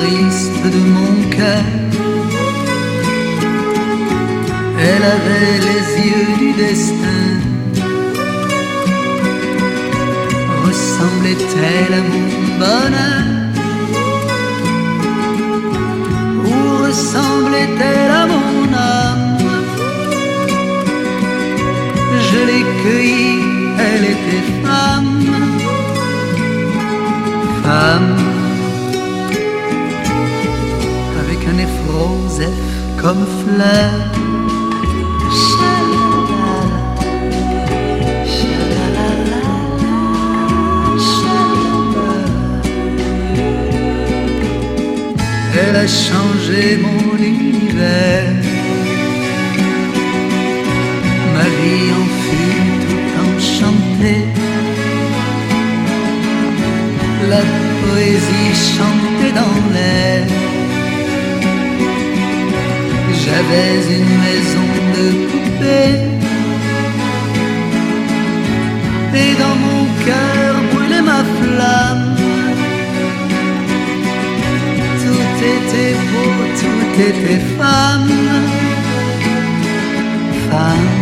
triste de mon cœur. Elle avait les yeux du destin. Ressemblait-elle à mon bonheur? Ou ressemblait-elle à mon âme? Je l'ai cueillie, elle était femme. Femme, avec un effrosef comme fleur. Elle a changé mon univers. Ma vie en fut tout enchantée. La poésie chantait dans l'air. J'avais une maison de poupée. Et dans mon cœur brûlait ma flamme. Tout était beau, tout était femme. Femme,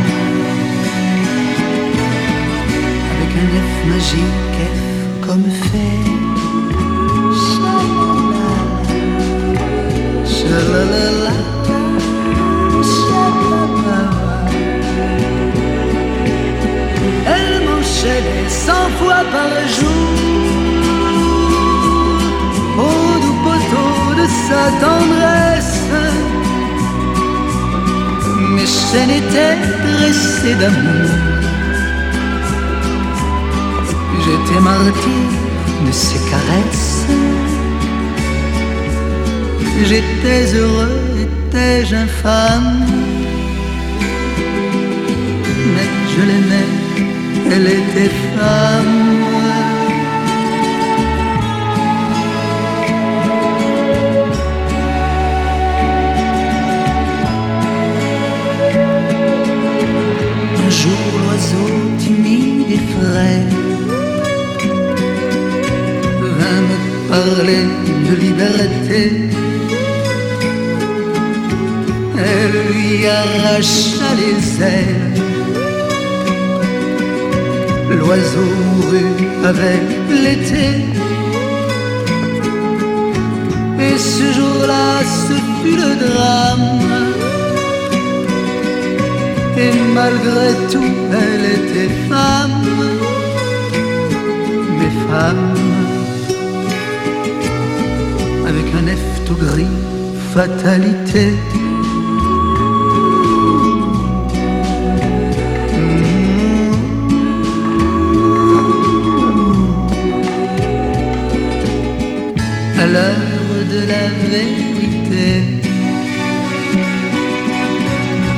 avec un F magique, F comme fait. Shalalala, shalalala. Elle m'enchaînait 100 fois par jour au doux poteau de sa tendresse. Mes chaînes étaient dressées d'amour. J'étais martyr de ses caresses. J'étais heureux, étais-je infâme? Mais je l'aimais, elle était femme. Un jour, l'oiseau timide et frais vint me parler de liberté. Elle lui arracha les ailes. L'oiseau mourut avec l'été. Et ce jour-là, ce fut le drame. Et malgré tout, elle était femme. Mais femme, avec un F tout gris, fatalité. À l'heure de la vérité,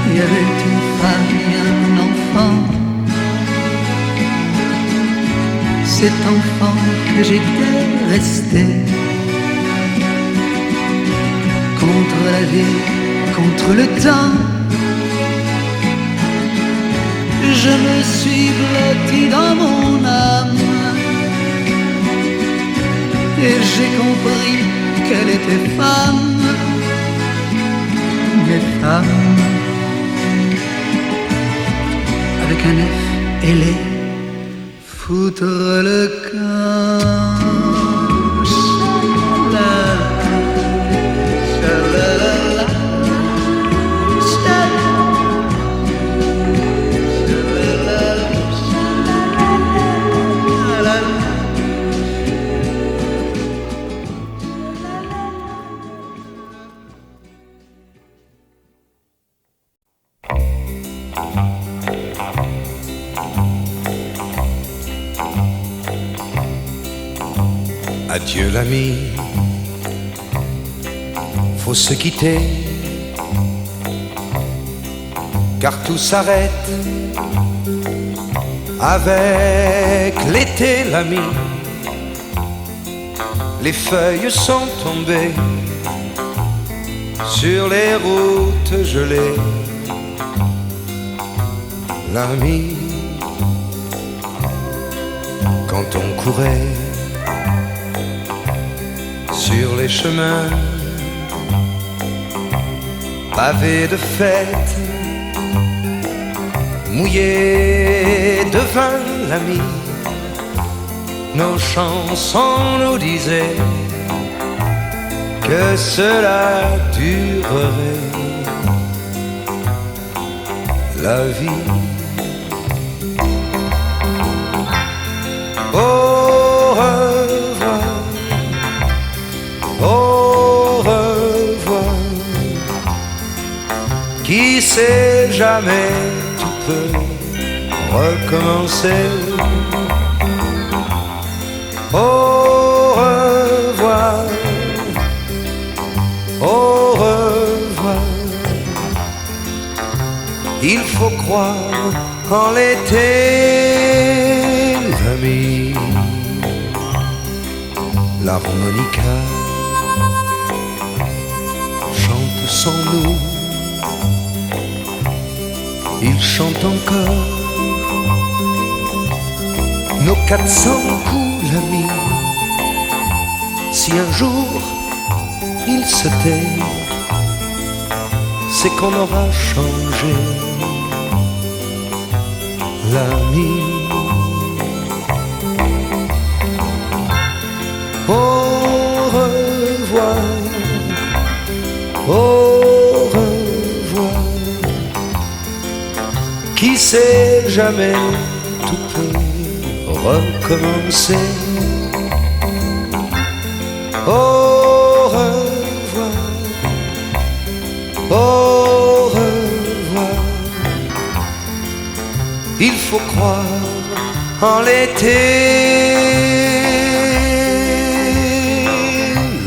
il y avait une femme et un enfant. Cet enfant que j'étais resté contre la vie, contre le temps. Je me suis blotti dans mon âme. Et j'ai compris qu'elle était femme. Mais femme, avec un F, elle est foutre le camp. Shalalala, Adieu l'ami, faut se quitter, car tout s'arrête avec l'été l'ami. Les feuilles sont tombées sur les routes gelées. L'ami, quand on courait sur les chemins pavés de fêtes, mouillés de vin l'ami, nos chansons nous disaient que cela durerait la vie. Au revoir, au revoir. Qui sait, jamais tu peux recommencer. Au revoir, au revoir. Il faut croire en l'été, l'ami. L'harmonica chante sans nous. Il chante encore nos 400 coups, l'ami. Si un jour il se tait, c'est qu'on aura changé, l'ami. Au revoir, au revoir. Qui sait, jamais tout peut recommencer. Au revoir, au revoir. Il faut croire en l'été,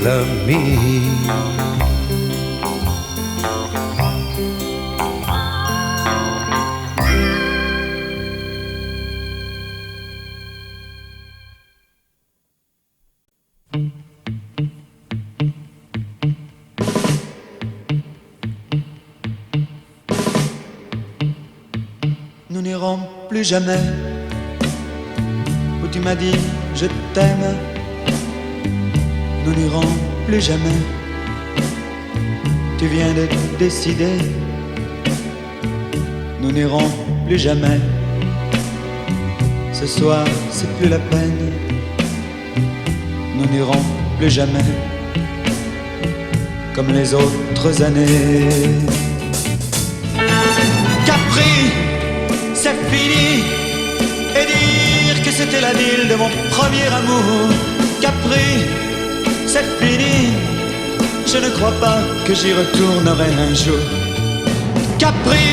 l'ami. Nous n'irons plus jamais où tu m'as dit je t'aime. Nous n'irons plus jamais. Tu viens de décider. Nous n'irons plus jamais. Ce soir c'est plus la peine. Nous n'irons plus jamais comme les autres années. Capri, c'est fini. Et dire que c'était la ville de mon premier amour. Capri, c'est fini. Je ne crois pas que j'y retournerai un jour. Capri,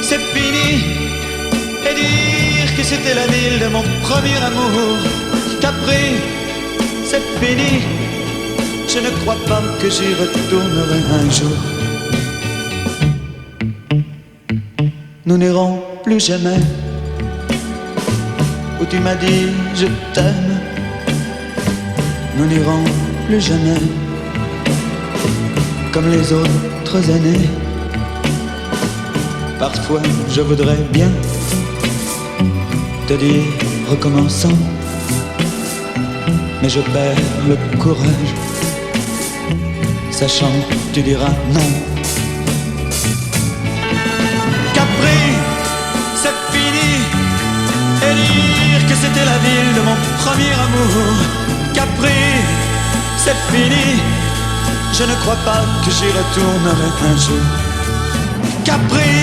c'est fini. Et dire que c'était la ville de mon premier amour. Capri, c'est fini. Je ne crois pas que j'y retournerai un jour. Nous n'irons plus jamais où tu m'as dit je t'aime. Nous n'irons plus jamais comme les autres années. Parfois je voudrais bien te dire recommençons, mais je perds le courage, sachant que tu diras non. Capri, c'est fini. Et dire que c'était la ville de mon premier amour. Capri, c'est fini. Je ne crois pas que j'y retournerai un jour. Capri,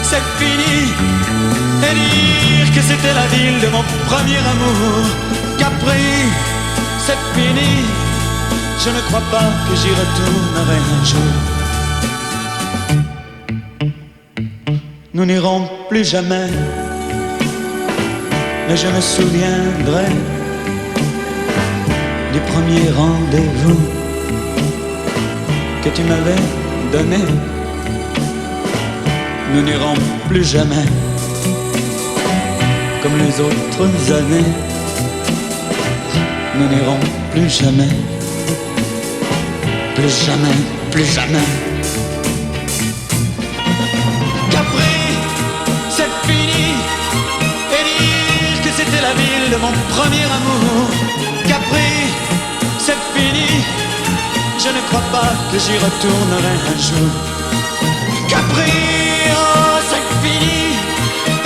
c'est fini. Et dire que c'était la ville de mon premier amour. Capri, c'est fini. Je ne crois pas que j'y retournerai un jour. Nous n'irons plus jamais, mais je me souviendrai du premier rendez-vous que tu m'avais donné. Nous n'irons plus jamais comme les autres années. Nous n'irons plus jamais, plus jamais, plus jamais. Capri, c'est fini. Et dire que c'était la ville de mon premier amour. Capri, c'est fini. Je ne crois pas que j'y retournerai un jour. Capri, oh c'est fini.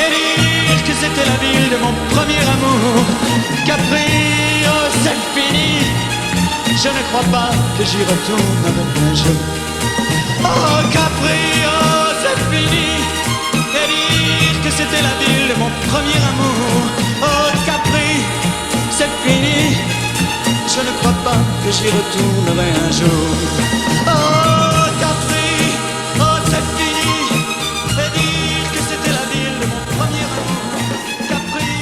Et dire que c'était la ville de mon premier amour. Capri, oh c'est fini. Je ne crois pas que j'y retournerai un jour. Oh Capri, oh c'est fini. Et dire que c'était la ville de mon premier amour. Oh Capri, c'est fini. Je ne crois pas que j'y retournerai un jour. Oh Capri, oh c'est fini. Et dire que c'était la ville de mon premier amour. Capri,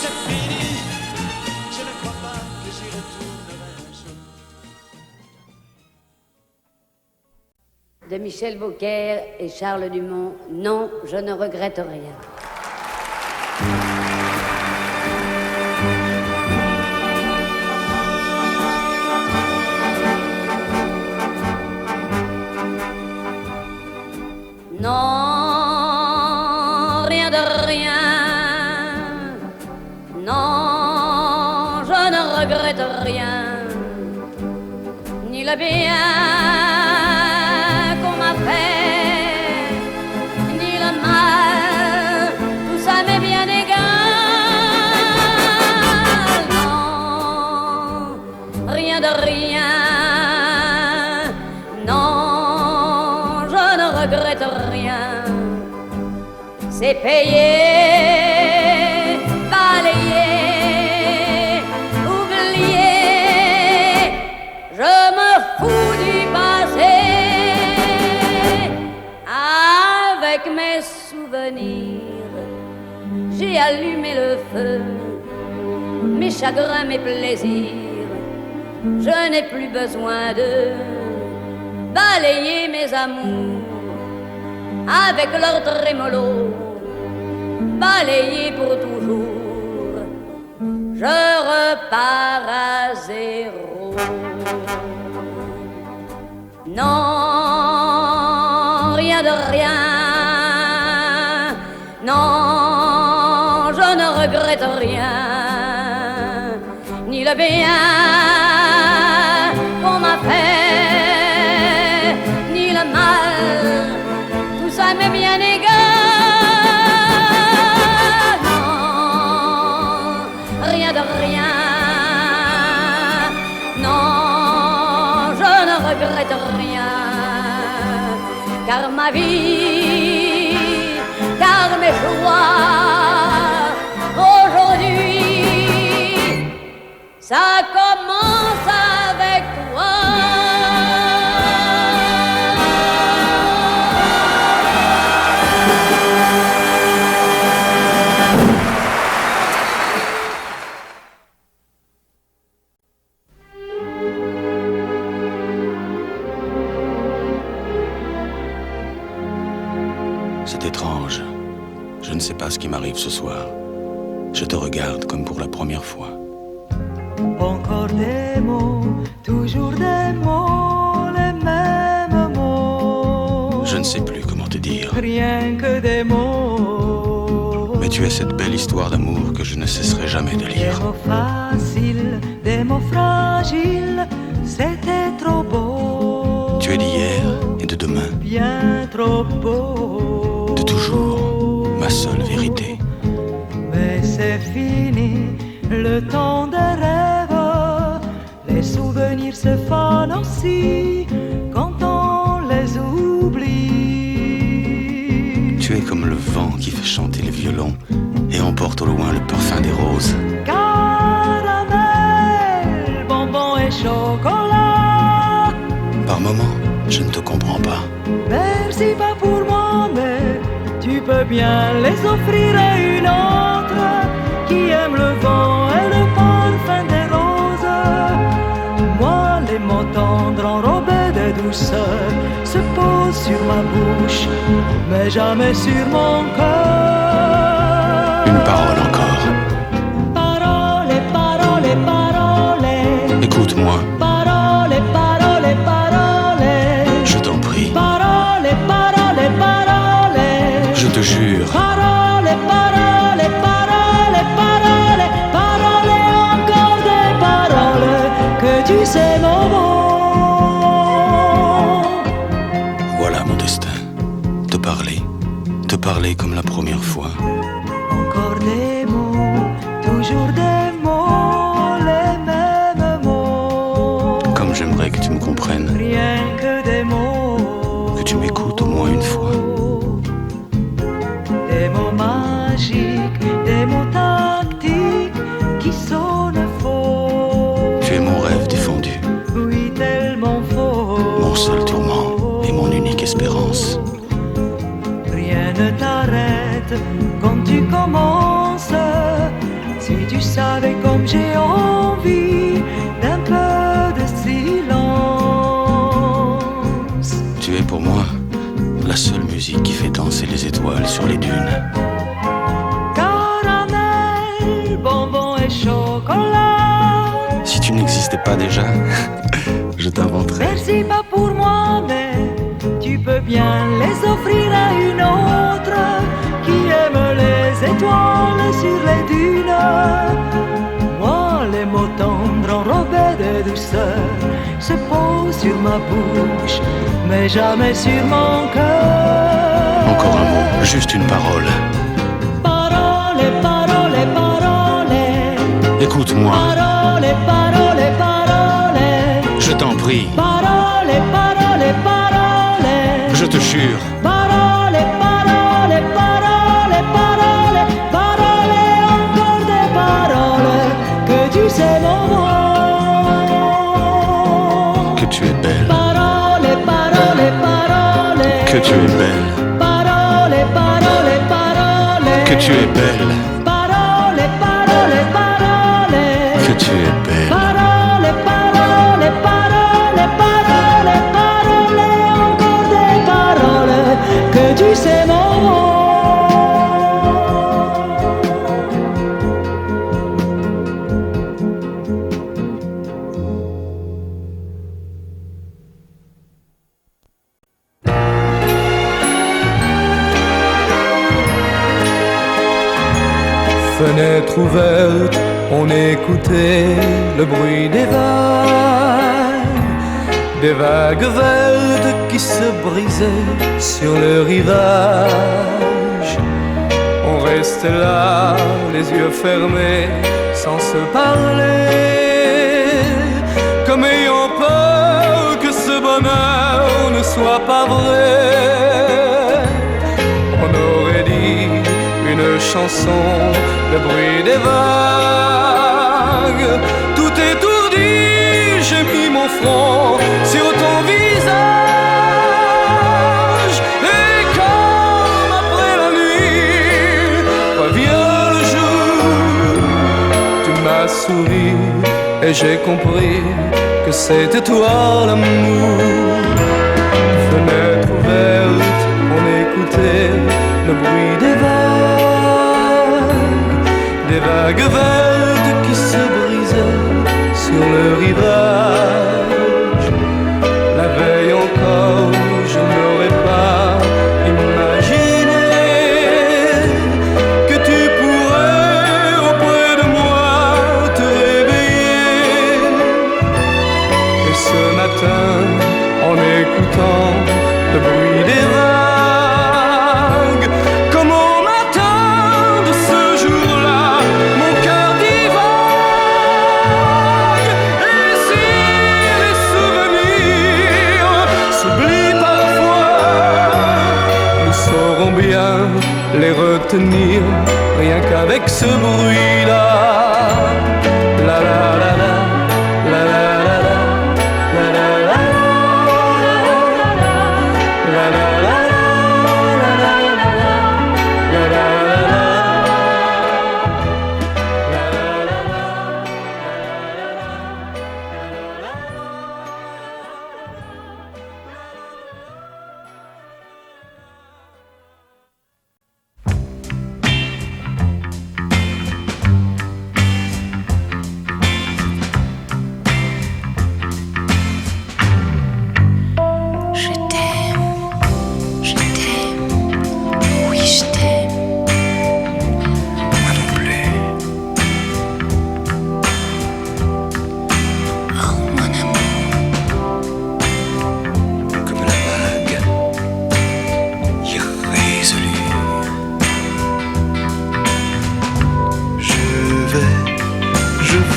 c'est fini. Je ne crois pas que j'y retournerai un jour. De Michel Beaucaire et Charles Dumont, non, je ne regrette rien. Non, rien de rien. Non, je ne regrette rien. Ni le bien qu'on m'a fait, ni le mal, tout ça m'est bien égal. Non, rien de rien. Non, je ne regrette rien. C'est payé, balayé, oublié. Je me fous du passé. Avec mes souvenirs, j'ai allumé le feu. Mes chagrins, mes plaisirs, je n'ai plus besoin de balayer mes amours avec leur trémolo, balayer pour toujours. Je repars à zéro. Non, rien de rien. Non, je ne regrette rien. Ni le bien qu'on m'a fait, ni le mal, tout ça m'est bien égal. Non, rien de rien. Non, je ne regrette rien. Car ma vie, car mes joies, aujourd'hui, ça commence avec toi. C'est étrange. Je ne sais pas ce qui m'arrive ce soir. Je te regarde comme pour la première fois. Encore des mots, toujours des mots, les mêmes mots. Je ne sais plus comment te dire. Rien que des mots. Mais tu es cette belle histoire d'amour que je ne cesserai jamais de Des lire. mots faciles, des mots fragiles, c'était trop beau. Tu es d'hier et de demain, Bien trop beau. de toujours, ma seule vérité. Mais c'est fini, le temps des rêves. Les souvenirs se fanent aussi quand on les oublie. Tu es comme le vent qui fait chanter les violons et emporte au loin le parfum des roses. Caramel, bonbons et chocolat. Par moments, je ne te comprends pas. Merci pas pour moi, mais tu peux bien les offrir à une autre qui aime le vent et le parfum des roses. Moi, les mots tendres enrobés de douceur se posent sur ma bouche, mais jamais sur mon cœur. Une parole encore. Parole, parole, parole. Écoute-moi, Parole, parole, parole. je t'en prie. Parole, parole, parole. Je te jure, Parole, parole, parole, parole. Parole, encore des paroles que parler comme la première fois. Encore des mots, toujours des mots, les mêmes mots. Comme j'aimerais que tu me comprennes, Rien que des mots. que tu m'écoutes au moins une fois. Des mots magiques, des mots tactiques qui sonnent faux. Tu es mon rêve défendu, Oui, tellement faux. mon seul tourment et mon unique espérance. Rien ne t'arrête quand tu commences. Si tu savais comme j'ai envie d'un peu de silence. Tu es pour moi la seule musique qui fait danser les étoiles sur les dunes. Caramel, bonbon et chocolat. Si tu n'existais pas déjà, je t'inventerais. Merci pas pour moi, mais tu peux bien les offrir à une autre qui aime les étoiles sur les dunes. Moi, les mots tendres enrobés de douceur se posent sur ma bouche, mais jamais sur mon cœur. Encore un mot, juste une parole. Parole, parole, parole. Écoute-moi, Parole, parole, parole. je t'en prie, Parole, parole, parole. je te jure. Parole, parole, parole, parole. Parole, encore des paroles. Que tu sais mon mot. Que tu es belle, Parole, parole, parole. que tu es belle, Parole, parole, parole. que tu es belle, Parole, parole, parole. que tu es belle. Parole, parole, parole, parole, parole, encore des paroles que tu sais mon mot. Fenêtre ouverte, on écoutait le bruit des vagues vertes qui se brisaient sur le rivage. On restait là, les yeux fermés, sans se parler, comme ayant peur que ce bonheur ne soit pas vrai. On aurait dit une chanson, le bruit des vagues. Tout étourdi, j'ai mis mon front sur ton visage. Et comme après la nuit revient le jour, tu m'as souri et j'ai compris que c'était toi l'amour. Fenêtre ouverte, on écoutait le bruit des vagues vertes qui se brisaient sur le rivage. La veille encore, je n'aurais pas imaginé que tu pourrais auprès de moi te réveiller. Et ce matin, en écoutant le bruit des vagues, comme au matin de ce jour-là, mon cœur dit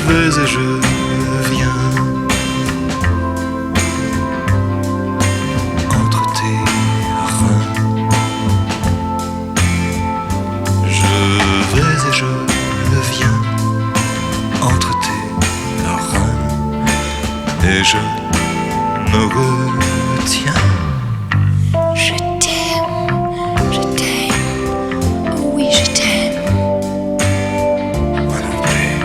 vais et je viens entre tes reins. Je vais et je viens entre tes reins et je me retiens. Je t'aime, oh oui je t'aime. Moi non plus.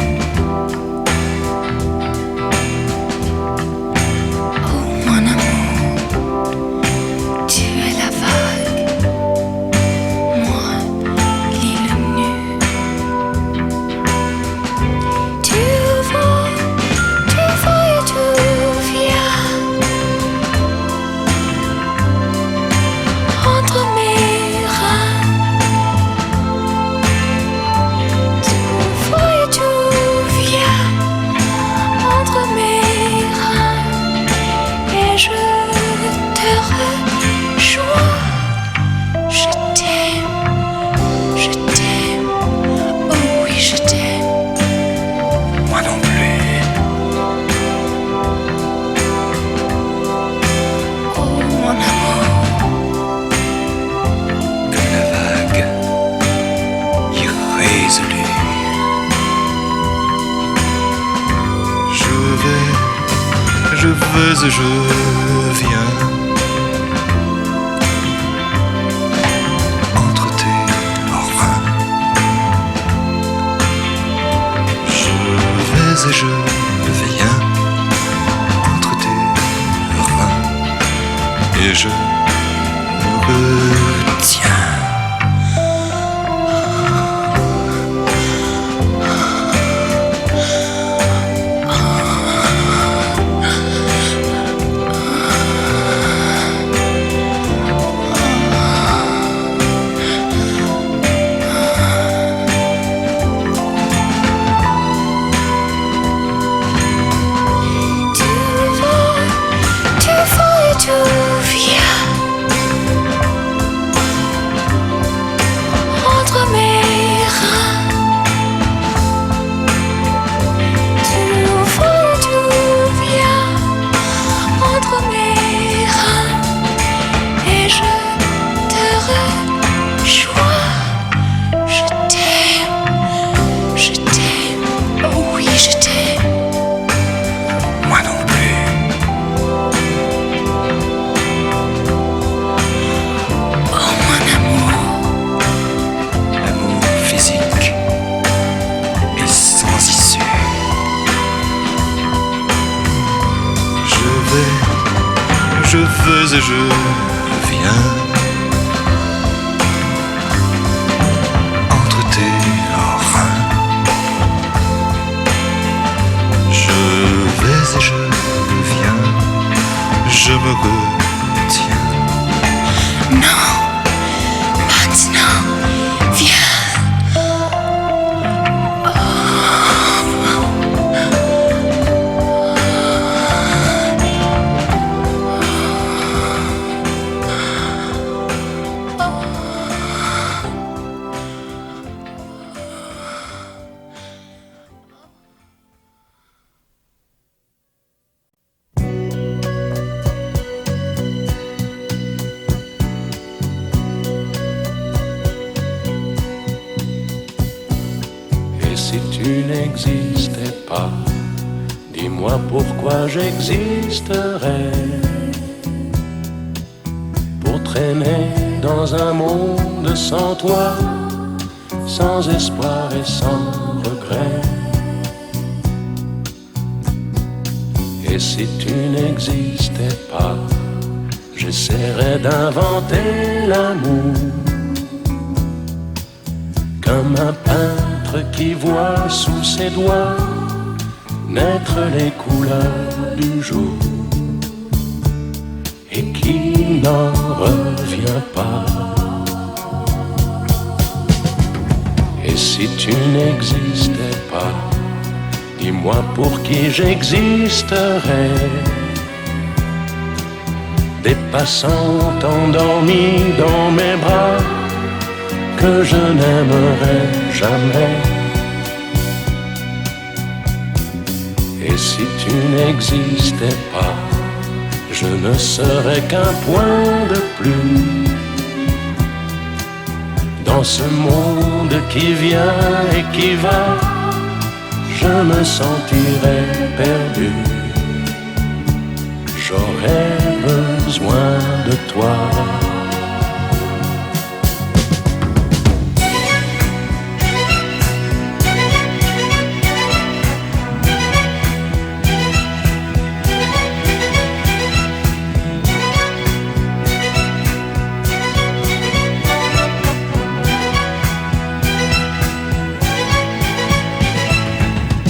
Oh mon amour, tu es la vague, moi l'île nue. Tu vas et tu viens entre mes reins. Tu vas et tu viens entre mes reins et je te rejoins. Je t'aime, oh oui je t'aime. Moi non plus. Oh mon amour, Comme la vague irrésolue. Je vais et je viens entre tes reins. Je vais et je viens entre tes reins et je me retiens. tu vas et tu viens entre mes reins. Tu vas et tu viens entre mes reins et je te rejoins. Je t'aime, oh oui je t'aime. Moi non plus. Oh mon amour, L'amour physique est sans issue. Je vais et je viens entre tes reins. Je vais et je viens, je me retiens. non, maintenant, viens. Et si tu n'existais pas, dis-moi pourquoi j'existerais. Pour traîner dans un monde sans toi, sans espoir et sans regret. Et si tu n'existais pas, j'essaierais d'inventer l'amour. Comme un peintre qui voit sous ses doigts naître les couleurs du jour et qui n'en revient pas. Et si tu n'existais pas, dis-moi pour qui j'existerais. Des passants endormis dans mes bras que je n'aimerais jamais. Et si tu n'existais pas, je ne serais qu'un point de plus dans ce monde qui vient et qui va. Je me sentirais perdu. J'aurais besoin de toi.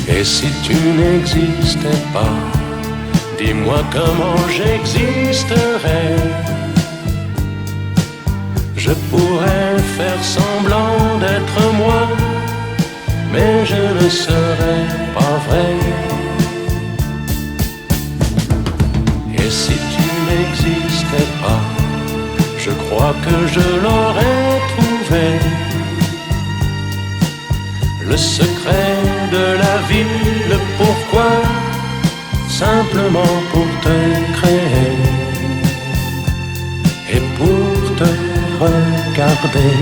Et si tu n'existais pas, dis-moi comment j'existerais. Je pourrais faire semblant d'être moi, mais je ne serais pas vrai. Et si tu n'existais pas, je crois que je l'aurais trouvé. Le secret de la vie, le pourquoi, simplement pour te créer et pour te regarder.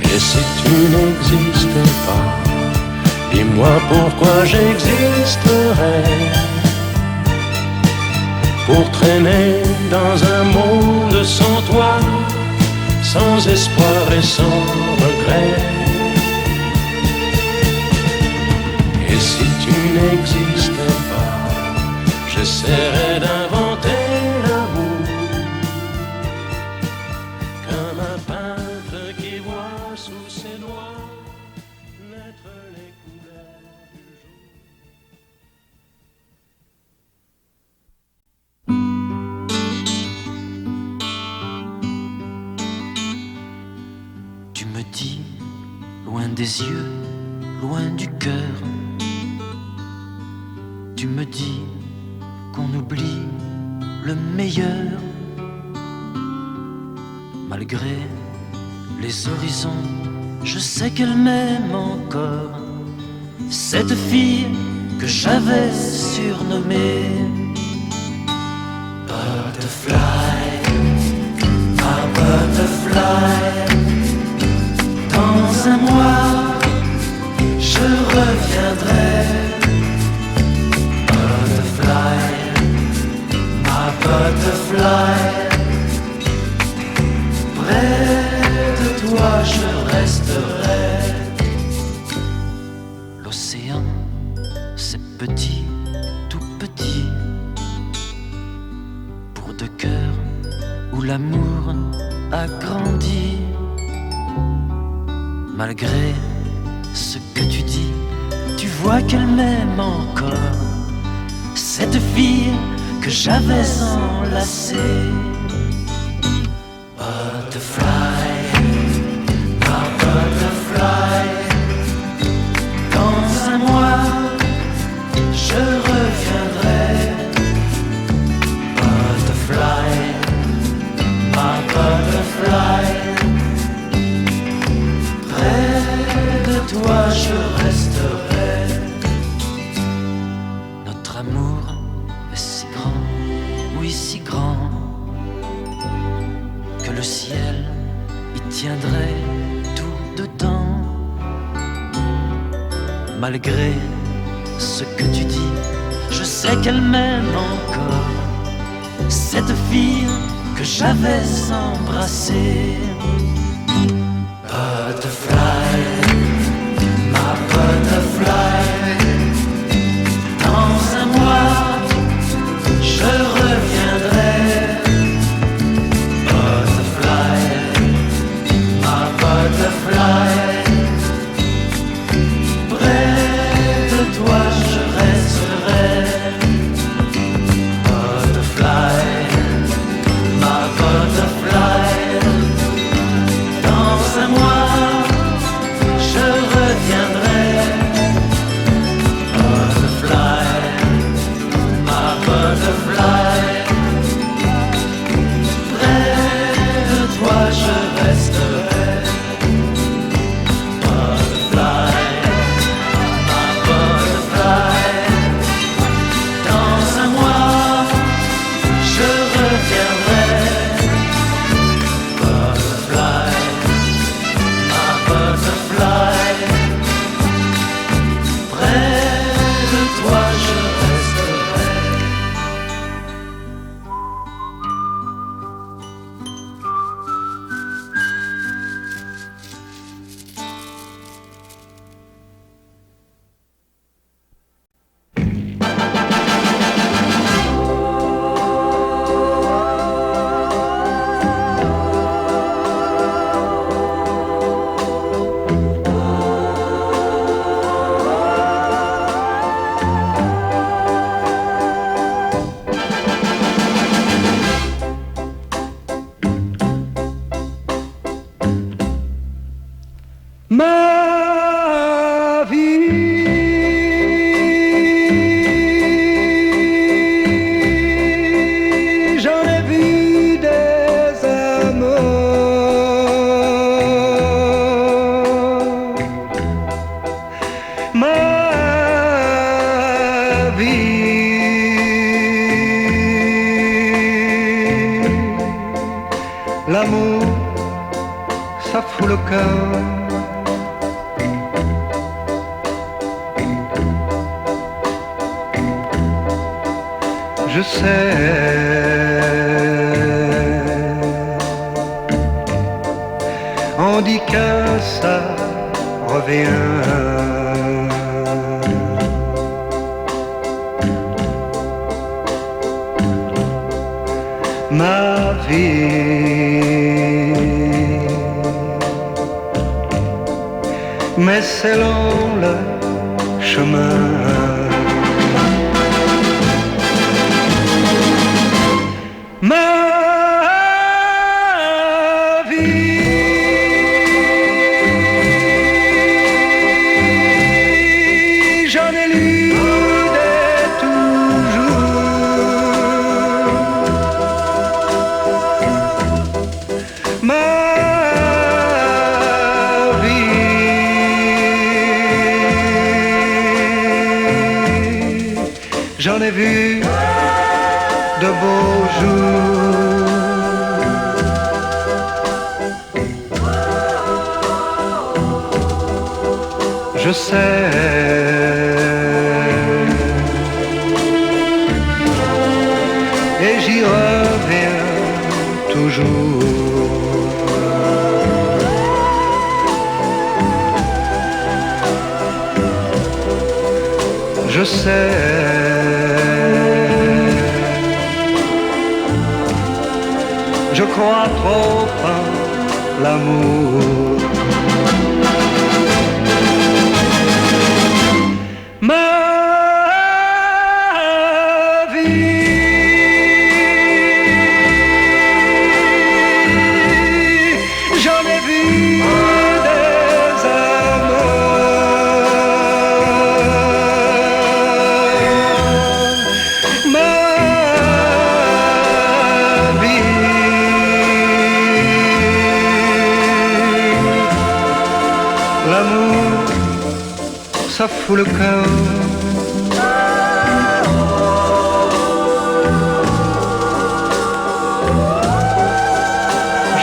Et si tu n'existais pas, dis-moi pourquoi j'existerais. Pour traîner dans un monde sans toi, sans espoir et sans regret. Et si tu n'existais pas, j'essaierais d'inventer l'amour, comme un peintre qui voit sous ses doigts naître les couleurs du jour. Tu me dis, loin des yeux, loin du cœur, tu me dis qu'on oublie le meilleur. Malgré les horizons, je sais qu'elle m'aime encore, cette fille que j'avais surnommée Butterfly, ma butterfly. Dans un mois, je reviendrai. Butterfly, ma butterfly. Près de toi, je resterai. L'océan, c'est petit, tout petit, pour deux cœurs où l'amour a grandi. Malgré ce que tu dis, tu vois qu'elle m'aime encore, cette fille que j'avais enlacée. Butterfly, ma butterfly. Dans un mois, je reviendrai. Butterfly, ma butterfly. Toi je resterai. Notre amour est si grand, oui si grand, que le ciel y tiendrait tout dedans. Malgré ce que tu dis, je sais qu'elle m'aime encore, cette fille que j'avais embrassée. Butterfly, butterfly. Dans un mois, je reviendrai. Butterfly, ma butterfly. Près de toi, je resterai. Butterfly, ma butterfly. Dans un mois, ça fout le cœur. Je sais, on dit que ça revient. Ma vie, mais c'est long le chemin. Ma vie, j'en ai lu des toujours. Ma vie, j'en ai vu de beaux jours. Je sais, et j'y reviens toujours. Je sais, je crois trop en l'amour. Ma vie, j'en ai vu des amours. Ma l'amour, ça fout le cœur.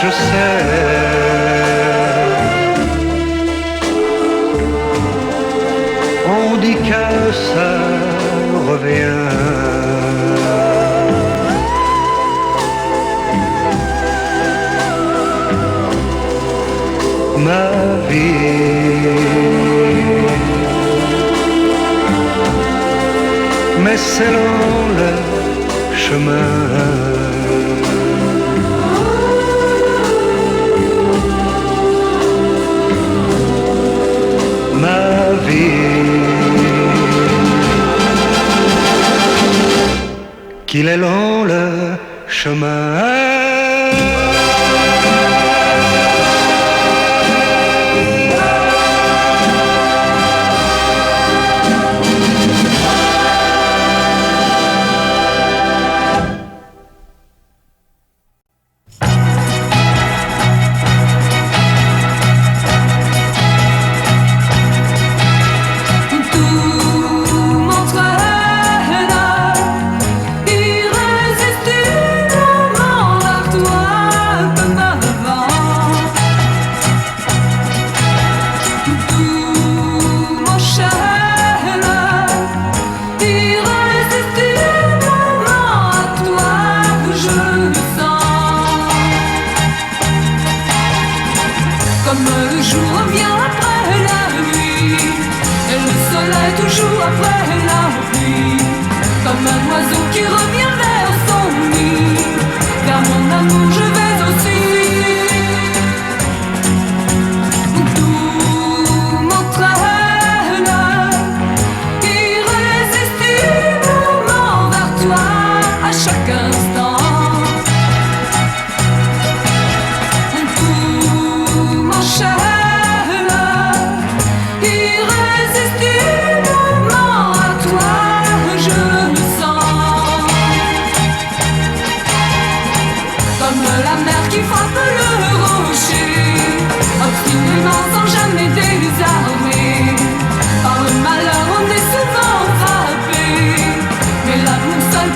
Je sais, on dit que ça revient. Ma vie, mais c'est long le chemin. Ma vie, qu'il est long le chemin.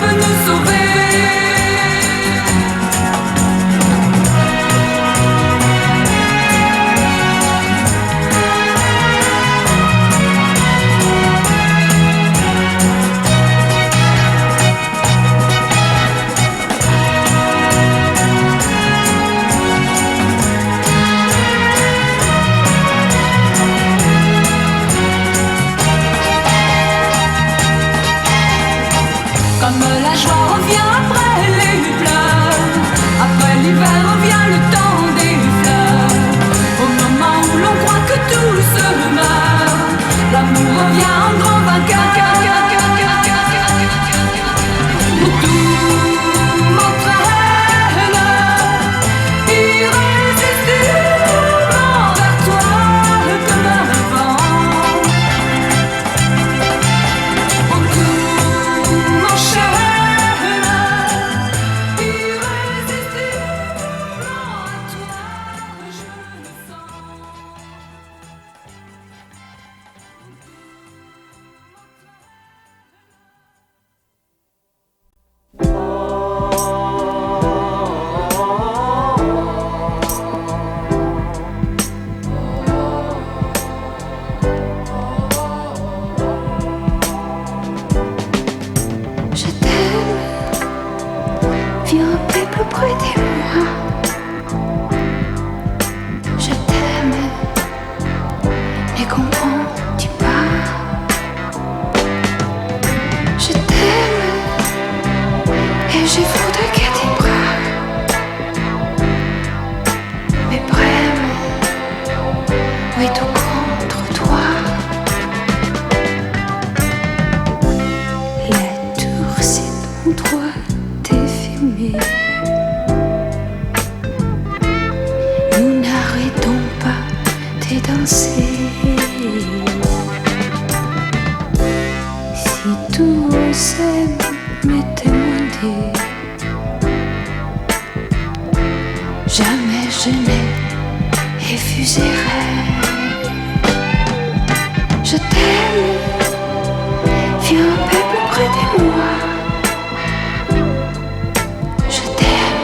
Peut nous sauver. voudrais que tes bras me prennent, oui, tout contre toi. La tour, c'est ton droit d'effémer. Nous n'arrêtons pas de danser. Si tout osait me demander, jamais je ne refuserai. Je t'aime, viens un peu plus près de moi. Je t'aime,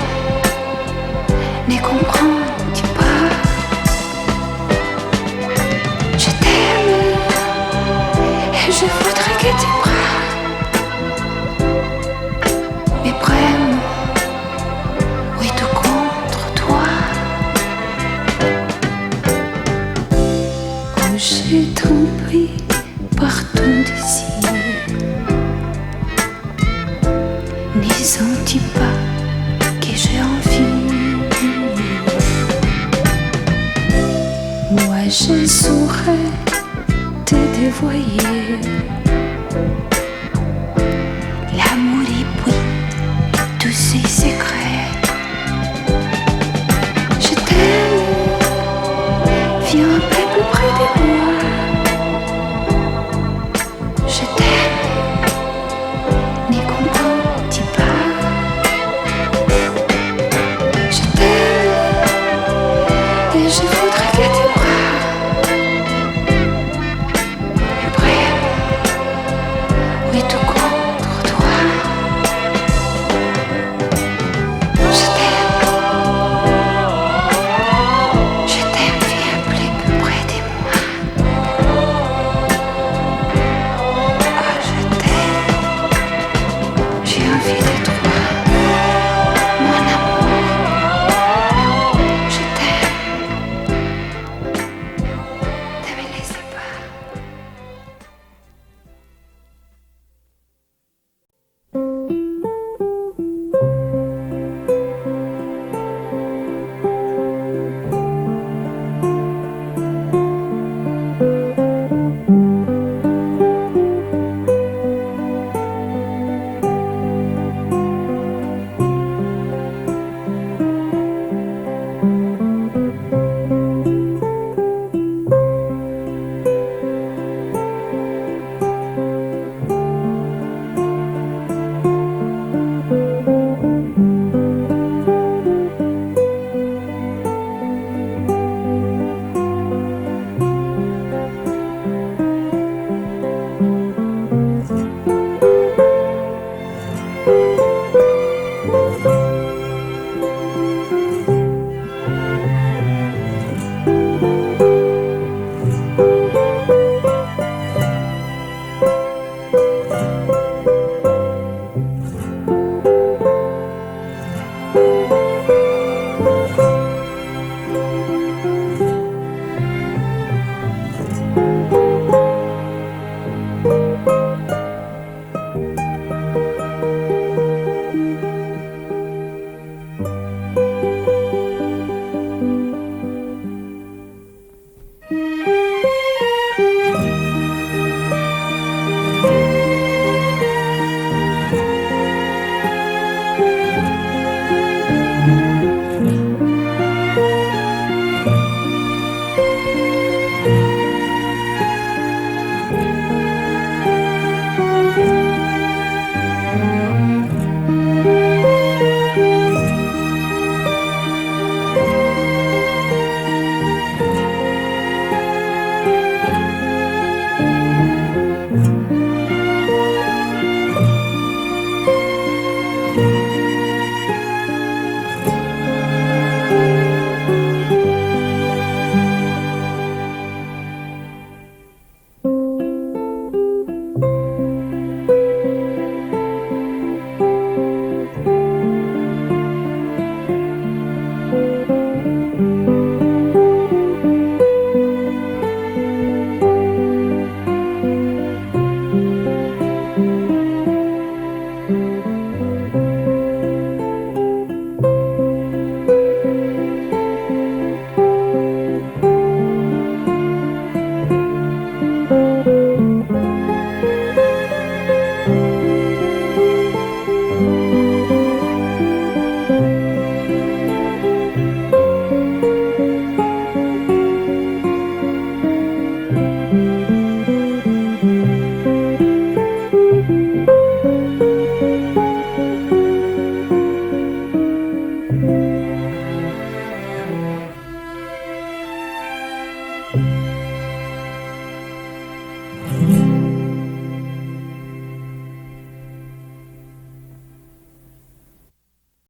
ne comprends-tu pas? Je t'aime, et je voudrais que tes bras me prennent, oui, tout contre toi. Oh, je t'en prie, par ton désir, ne sens-tu pas que j'ai envie? Moi je saurais te dévoyer l'amour et puis tous ses secrets. Je t'aime, viens un peu plus près de moi. Je t'aime, ne comprends-tu pas? Je t'aime, et je voudrais que tes bras me prennent, oui, tout contre toi. Je t'aime, viens plus près de moi. Oh, je t'aime, j'ai envie de toi, mon amour. Je t'aime, ne me laissez pas.